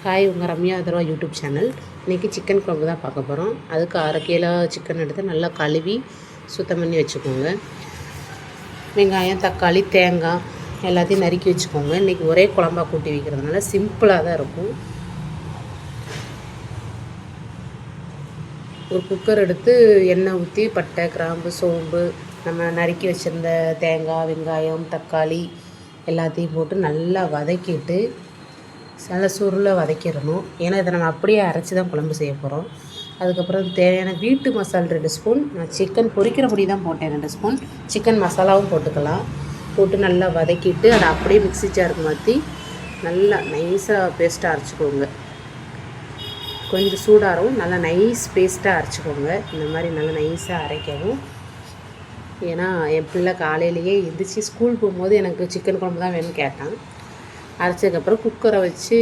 Hi, உங்கள் Ramya Atharva YouTube channel. இன்றைக்கி chicken குழம்பு தான் பார்க்க போகிறோம். அதுக்கு 1/2 கிலோ சிக்கன் எடுத்து நல்லா கழுவி சுத்தம் பண்ணி வச்சுக்கோங்க. வெங்காயம், தக்காளி, தேங்காய் எல்லாத்தையும் நறுக்கி வச்சுக்கோங்க. இன்றைக்கி ஒரே குழம்பா கூட்டி வைக்கிறதுனால சிம்பிளாக தான் இருக்கும். ஒரு குக்கர் எடுத்து எண்ணெய் ஊற்றி பட்டை, கிராம்பு, சோம்பு, நம்ம நறுக்கி வச்சுருந்த தேங்காய், வெங்காயம், தக்காளி எல்லாத்தையும் போட்டு நல்லா வதக்கிட்டு நல்ல சுருளை வதக்கிடணும். ஏன்னா இதை நம்ம அப்படியே அரைச்சி தான் குழம்பு செய்ய போகிறோம். அதுக்கப்புறம் தேவையான வீட்டு மசாலா 2 ஸ்பூன், நான் சிக்கன் பொரிக்கிற பொடி தான் போட்டேன் 2 ஸ்பூன், சிக்கன் மசாலாவும் போட்டுக்கலாம். போட்டு நல்லா வதக்கிட்டு அதை அப்படியே மிக்ஸி ஜாருக்கு மாற்றி நல்லா நைஸாக பேஸ்ட்டாக அரைச்சிக்கோங்க. கொஞ்சம் சூடாகவும் நல்லா நைஸ் பேஸ்ட்டாக அரைச்சிக்கோங்க. இந்த மாதிரி நல்லா நைஸாக அரைக்கவும். ஏன்னா என் பிள்ளை காலையிலேயே எந்திரிச்சு ஸ்கூல் போகும்போது எனக்கு சிக்கன் குழம்பு தான் வேணும்னு கேட்டான். அரைச்சதுக்கப்புறம் குக்கரை வச்சு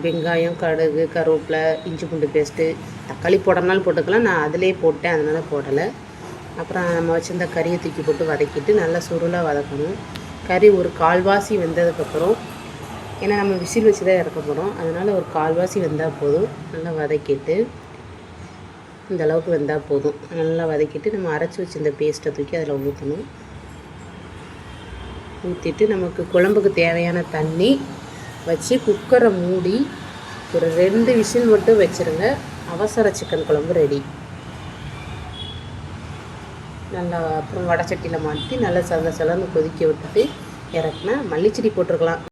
வெங்காயம், கடுகு, கருவேப்பிலை, இஞ்சி பூண்டு பேஸ்ட்டு, தக்காளி போடுறதுனாலும் போட்டுக்கலாம். நான் அதிலே போட்டேன், அதனால் போடலை. அப்புறம் நம்ம வச்சுருந்த கறியை தூக்கி போட்டு வதக்கிட்டு நல்லா சுருளாக வதக்கணும். கறி ஒரு கால்வாசி வெந்ததுக்கப்புறம், ஏன்னா நம்ம விசில் வச்சு தான் இறக்க போகிறோம், அதனால் ஒரு கால்வாசி வெந்தால் போதும். நல்லா வதக்கிட்டு இந்த அளவுக்கு வெந்தால் போதும். நல்லா வதக்கிட்டு நம்ம அரைச்சி வச்சுருந்த பேஸ்ட்டை தூக்கி அதில் ஊற்றணும். ஊற்றிட்டு நமக்கு குழம்புக்கு தேவையான தண்ணி வச்சு குக்கரை மூடி ஒரு 2 விசில் மட்டும் வச்சுருங்க. அவசர சிக்கன் குழம்பு ரெடி. நல்லா அப்புறம் வடை சட்டியில் மாற்றி நல்லா சலன்னு கொதிக்க விட்டுட்டு இறக்குனா மல்லிச்செடி போட்டிருக்கலாம்.